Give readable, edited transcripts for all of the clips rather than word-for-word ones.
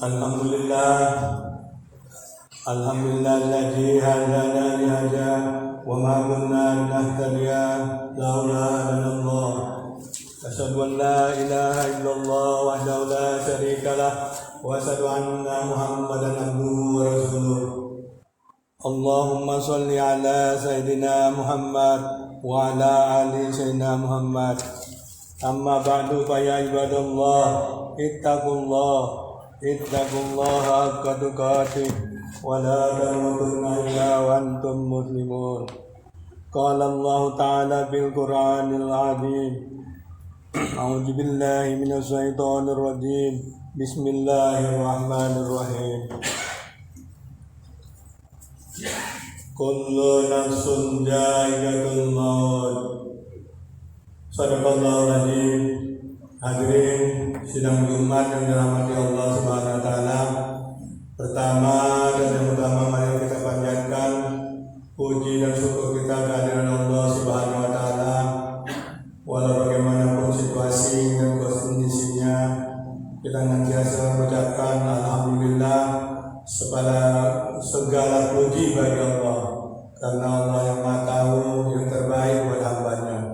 Alhamdulillah, alhamdulillahilladzi hadana li hadza wa ma kunna linahtadiya laula Allah. Asyhadu an la ilaha illallah wahdahu la syarika lah wa asyhadu anna Muhammadan abduhu wa rasuluh. Allahumma shalli ala sayyidina Muhammad wa ala ali sayyidina Muhammad. Amma ba'du fa ya ibadallah ittaqullaha haqqa tuqatih wa la tamutunna illa wa antum muslimun. Qala Allah ta'ala bil Qur'anil 'azim. A'udzu billahi minasy syaithanir rajim. Bismillahirrahmanirrahim. Kullu nafsin dha'iqatul maut. Shadaqallahul adzim. Hadirin sidang Jumat yang dirahmati Allah Subhanahu wa taala. Pertama dan yang utama mari kita panjatkan puji dan syukur kita kehadiran Allah Subhanahu wa taala. Walau bagaimanapun situasi dan kondisinya, kita senantiasa mengucapkan alhamdulillah, segala puji bagi Allah, karena Allah yang Maha Tahu yang terbaik buat hamba-Nya.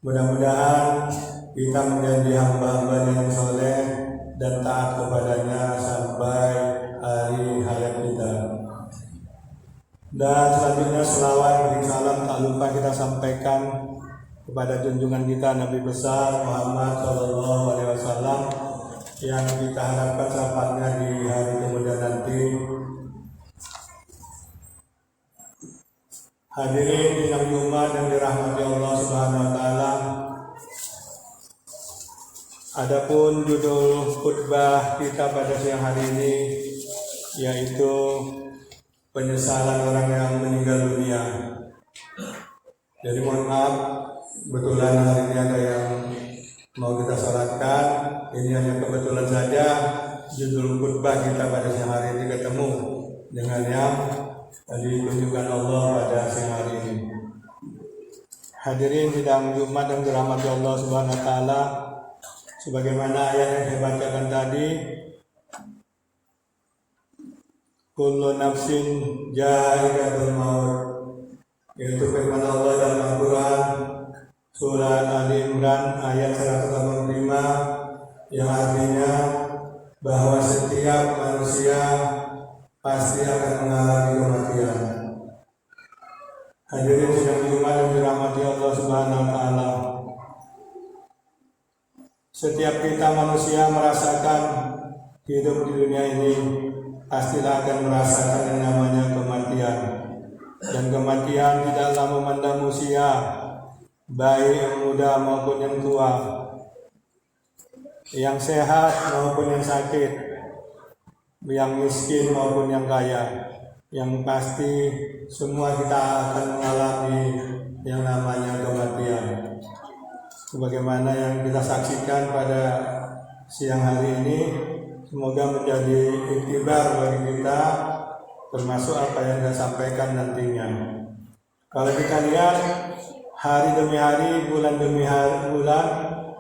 Mudah-mudahan kita menjadi hamba-hamba yang soleh dan taat kepadanya sampai hari hayat kita. Dan selanjutnya selawat dan salam tak lupa kita sampaikan kepada junjungan kita Nabi besar Muhammad SAW yang kita harapkan syafaatnya di hari kemudian nanti. Hadirin sidang Jumat yang dirahmati Allah Subhanahu wa taala. Adapun judul khutbah kita pada siang hari ini yaitu penyesalan orang yang meninggal dunia. Jadi mohon maaf, kebetulan hari ini ada yang mau kita salatkan. Ini hanya kebetulan saja judul khutbah kita pada siang hari ini ketemu dengan yang ditunjukkan Allah pada siang hari ini. Hadirin sidang Jumat yang dirahmati Allah Subhanahu wa taala, sebagaimana ayat yang saya bacakan tadi, kullu nafsin dha'iqatul maut, yaitu firman Allah dalam Al-Quran surat Ali Imran ayat 185 yang artinya bahwa setiap manusia pasti akan mengalami kematian. Hadirin sidang Jumat yang dirahmati Allah Subhanahu wa taala. Setiap kita manusia merasakan hidup di dunia ini pastilah akan merasakan yang namanya kematian. Dan kematian tidaklah memandang usia, baik yang muda maupun yang tua, yang sehat maupun yang sakit, yang miskin maupun yang kaya. Yang pasti semua kita akan mengalami yang namanya kematian. Sebagaimana yang kita saksikan pada siang hari ini, semoga menjadi iktibar bagi kita, termasuk apa yang saya sampaikan nantinya. Kalau kita lihat hari demi hari, bulan demi bulan,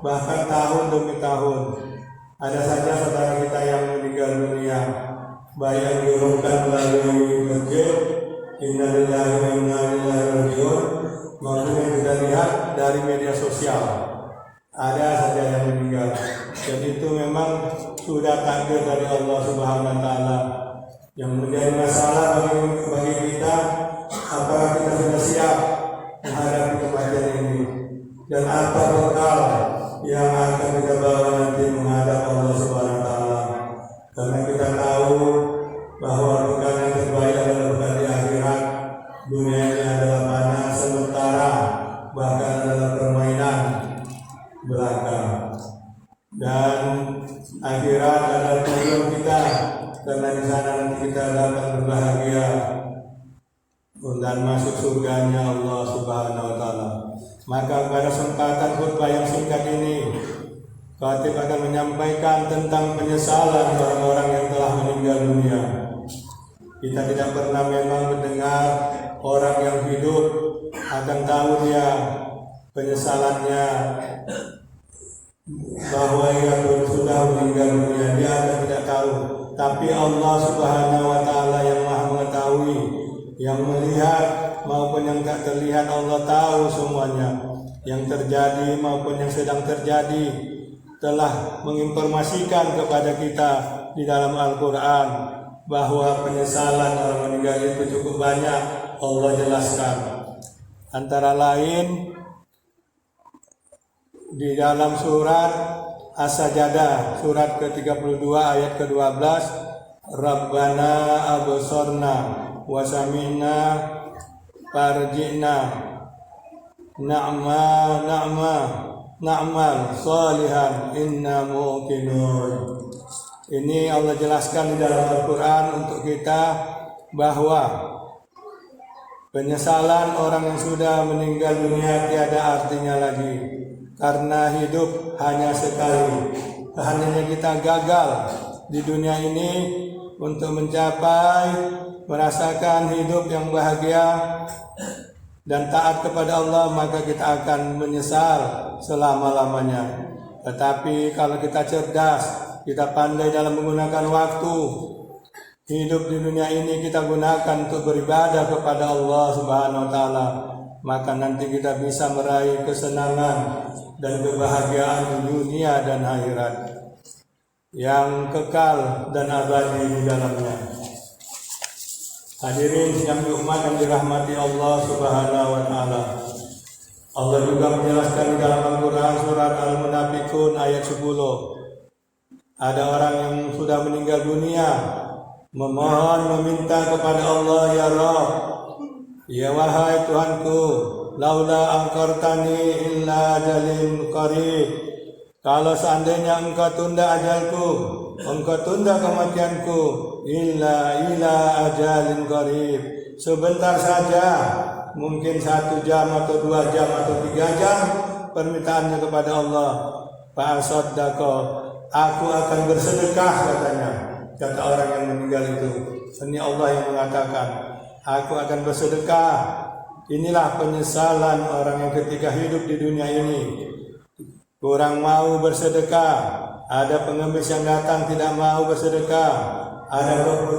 bahkan tahun demi tahun, ada saja saudara kita yang meninggal dunia, baik yang diumumkan melalui masjid, inna lillahi wa inna ilaihi raji'un, maupun yang kita lihat dari media sosial, ada saja yang meninggal. Dan itu memang sudah takdir dari Allah Subhanahu wa taala. Yang menjadi masalah bagi kita, apakah kita sudah siap menghadapi kematian ini, dan apa bekal yang akan kita bawa nanti menghadap Allah Subhanahu wa taala. Karena kita tahu bahwa bekal yang terbaik adalah bekal di akhirat. Dunia ini adalah panas sementara, bahkan adalah permainan belaka. Dan akhirat adalah tujuan kita, karena di sana nanti kita dapat berbahagia dan masuk surganya Allah Subhanahu wa taala. Maka pada kesempatan khutbah yang singkat ini, Khatib akan menyampaikan tentang penyesalan orang-orang yang telah meninggal dunia. Kita tidak pernah memang mendengar orang yang hidup akan tahu dia penyesalannya bahwa ia sudah sudah meninggal dunia, dia akan tidak tahu. Tapi Allah Subhanahu wa Ta'ala yang Maha mengetahui, yang melihat maupun yang tak terlihat, Allah tahu semuanya, yang terjadi maupun yang sedang terjadi, telah menginformasikan kepada kita di dalam Al-Quran bahwa penyesalan orang meninggal itu cukup banyak. Allah jelaskan antara lain di dalam surat As-Sajdah, surat ke-32 ayat ke-12, Rabbana absorna wa sami'na farji'na na'mal salihan inna muqinun. Ini Allah jelaskan di dalam Al-Quran untuk kita bahwa penyesalan orang yang sudah meninggal dunia tiada artinya lagi, karena hidup hanya sekali. Seandainya kita gagal di dunia ini untuk mencapai merasakan hidup yang bahagia dan taat kepada Allah, maka kita akan menyesal selama-lamanya. Tetapi kalau kita cerdas, kita pandai dalam menggunakan waktu hidup di dunia ini, kita gunakan untuk beribadah kepada Allah Subhanahu wa Ta'ala, maka nanti kita bisa meraih kesenangan dan kebahagiaan di dunia dan akhirat yang kekal dan abadi di dalamnya. Hadirin yang diumat dan dirahmati Allah Subhanahu wa Ta'ala, Allah juga menjelaskan di dalam Al-Quran surat Al-Munafiqun ayat 10, ada orang yang sudah meninggal dunia memohon meminta kepada Allah, ya Rabb, ya wahai Tuhanku, laula angkartani illa ajalin qarib, kalau seandainya engkau tunda ajalku, engkau tunda kematianku, illa ajalin qarib, sebentar saja, mungkin 1 jam atau 2 jam atau 3 jam permintaannya kepada Allah, fa'asaddaqa, aku akan bersedekah, katanya, kata orang yang meninggal itu. Ini Allah yang mengatakan, aku akan bersedekah. Inilah penyesalan orang yang ketika hidup di dunia ini kurang mau bersedekah. Ada pengemis yang datang tidak mau bersedekah. Ada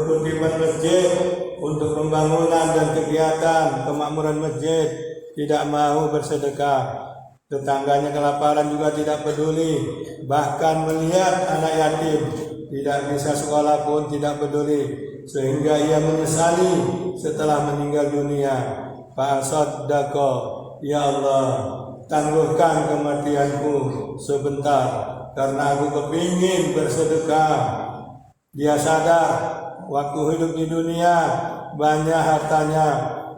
kutipan masjid untuk pembangunan dan kegiatan kemakmuran masjid, tidak mau bersedekah. Tetangganya kelaparan juga tidak peduli. Bahkan melihat anak yatim tidak bisa sekolah pun tidak peduli, sehingga ia menyesali setelah meninggal dunia. Fa'asaddaqa, ya Allah, tangguhkan kematianku sebentar, karena aku kepingin bersedekah. Dia sadar waktu hidup di dunia banyak hartanya,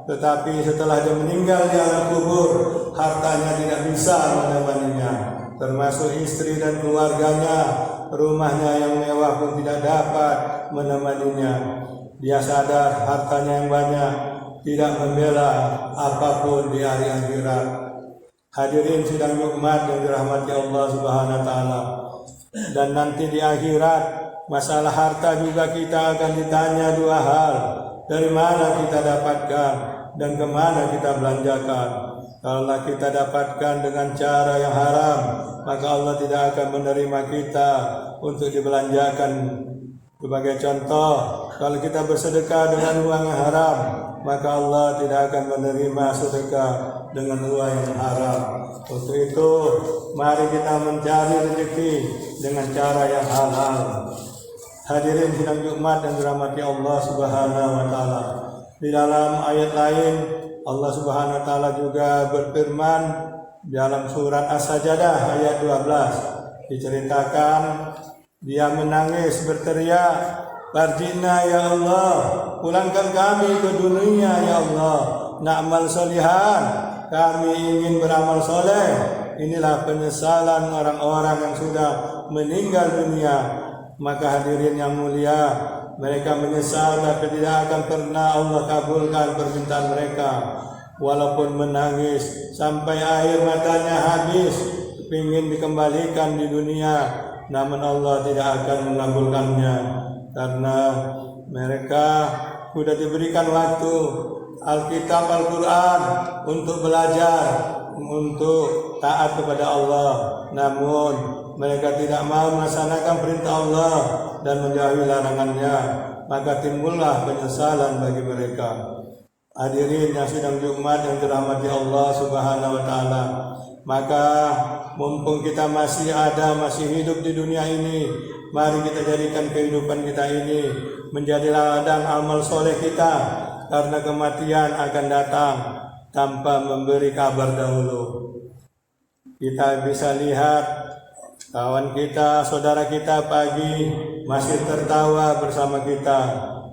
tetapi setelah dia meninggal di alam kubur, hartanya tidak bisa menemaninya, termasuk istri dan keluarganya, rumahnya yang mewah pun tidak dapat menemaninya. Dia sadar hartanya yang banyak tidak membela apapun di hari akhirat. Hadirin sidang umat yang dirahmati Allah Subhanahu wa Ta'ala, dan nanti di akhirat masalah harta juga kita akan ditanya 2 hal. Dari mana kita dapatkan dan kemana kita belanjakan. Kalau kita dapatkan dengan cara yang haram, maka Allah tidak akan menerima kita untuk dibelanjakan. Sebagai contoh, kalau kita bersedekah dengan uang yang haram, maka Allah tidak akan menerima sedekah dengan uang yang haram. Untuk itu, mari kita mencari rezeki dengan cara yang halal. Hadirin sidang Jumat dan dirahmati Allah Subhanahu wa Ta'ala. Di dalam ayat lain, Allah Subhanahu wa Ta'ala juga berfirman dalam surat As-Sajdah ayat 12, diceritakan dia menangis berteriak, "Farjina ya Allah, pulangkan kami ke dunia ya Allah, na'mal solihan, kami ingin beramal soleh." Inilah penyesalan orang-orang yang sudah meninggal dunia. Maka hadirin yang mulia, mereka menyesal tapi tidak akan pernah Allah kabulkan permintaan mereka. Walaupun menangis sampai air matanya habis, ingin dikembalikan di dunia, namun Allah tidak akan mengabulkannya, karena mereka sudah diberikan waktu Alkitab Al-Quran untuk belajar, untuk taat kepada Allah, namun mereka tidak mau melaksanakan perintah Allah dan menjauhi larangannya, maka timbullah penyesalan bagi mereka. Hadirin yang sidang Jumat yang dirahmati Allah Subhanahu wa taala, maka mumpung kita masih hidup di dunia ini, mari kita jadikan kehidupan kita ini menjadi ladang amal soleh kita, karena kematian akan datang tanpa memberi kabar dahulu. Kita bisa lihat kawan kita, saudara kita pagi masih tertawa bersama kita,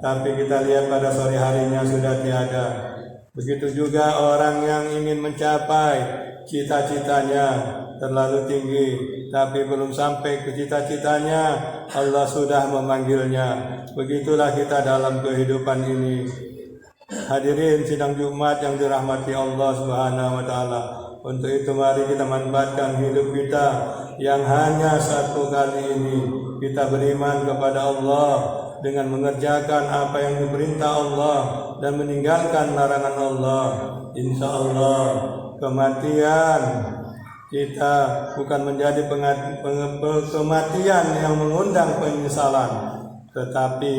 tapi kita lihat pada sore harinya sudah tiada. Begitu juga orang yang ingin mencapai cita-citanya terlalu tinggi, tapi belum sampai ke cita-citanya, Allah sudah memanggilnya. Begitulah kita dalam kehidupan ini. Hadirin sidang Jumat yang dirahmati Allah Subhanahu wa taala. Untuk itu mari kita manfaatkan hidup kita yang hanya satu kali ini. Kita beriman kepada Allah dengan mengerjakan apa yang diperintah Allah dan meninggalkan larangan Allah. Insya Allah kematian kita bukan menjadi kematian yang mengundang penyesalan, tetapi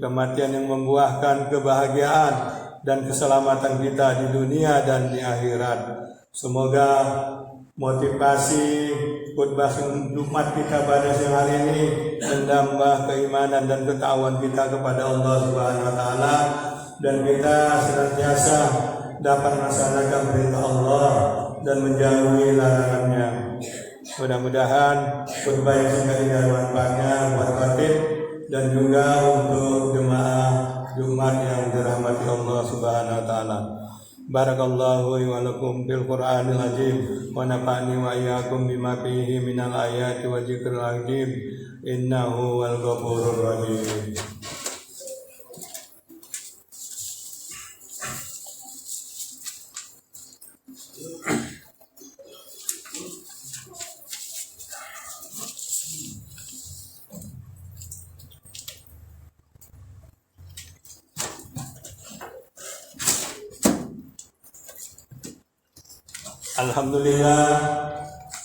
kematian yang membuahkan kebahagiaan dan keselamatan kita di dunia dan di akhirat. Semoga motivasi khutbah Jumat kita pada siang hari ini menambah keimanan dan ketakwaan kita kepada Allah Subhanahu wa taala, dan kita senantiasa dapat melaksanakan perintah Allah dan menjauhi larangannya. Mudah-mudahan khutbah yang singkat ini ada manfaatnya buat khatib dan juga untuk jemaah Jumat yang dirahmati Allah Subhanahu wa taala. Barakallahu wa lakum fil Qur'anil azim wa nafa'ni wa iyyakum bima fihi minal ayati wa dzikril hakim, innahu wal ghafurur rahim.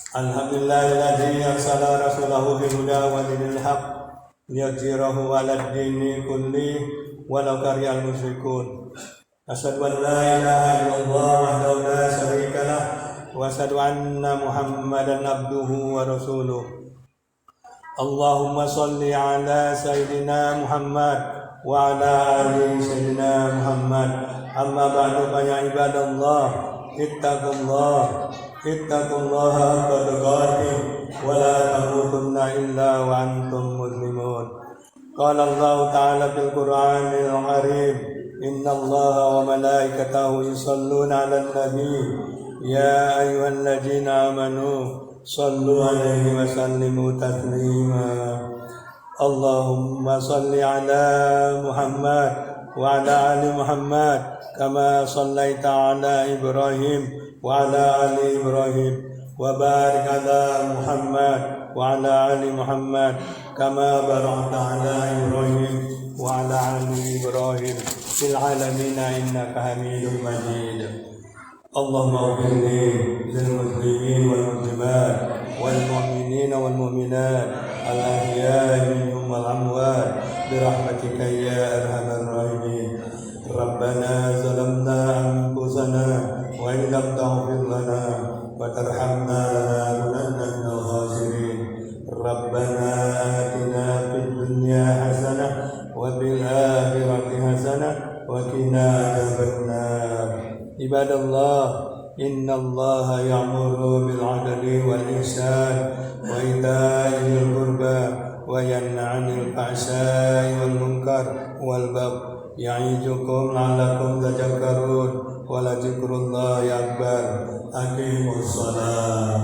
Alhamdulillahilladzi arsala rasulahu bil huda wa dinil haqq liyudhhirahu 'alad dini kulli walau karihal musyrikun. Asyhadu an la ilaha illallah wahdahu la syarika lah wa asyhadu anna Muhammadan abduhu wa rasuluh. Allahumma shalli ala sayyidina Muhammad wa ala ali sayyidina Muhammad. Amma ba'du fa ya ibadallah, ittaqullaha haqqa tuqatih wa la tamutunna illa wa antum muslimun. Qala Allah ta'ala fil Qur'anil karim, innallaha wa malaikatahu yusholluna 'alan nabi ya ayyuhalladzina amanu shallu 'alaihi wa sallimu taslima. Allahumma shalli 'ala Muhammad wa 'ala ali Muhammad kama shallaita 'ala Ibrahim wa 'ala ali Ibrahim wa barik 'ala Muhammad wa 'ala ali Muhammad kama barakta 'ala Ibrahim wa 'ala ali Ibrahim fil 'alamin innaka Hamidum Majid. Allahumma ighfir lil muslimin wal muslimat wal mu'minin wal mu'minat al ahya'i minhum wal amwat bi rahmatika ya arhamar rahimin. Rabbana zalamna anfusana wa in lam taghfir lana wa tarhamna lanakunanna minal khasirin. Rabbana atina fid dunya hasanah wa fil akhirati hasanah wa qina adzabannar. Ibadallah, innallaha ya'muru bil 'adli wal ihsan wa ita'i dzil qurba wa yanha 'anil fahsya'i wal munkar wal baghi ya'idukum la'allakum tadhakkarun wa la dzikrullahi akbar. Aqimus shalah.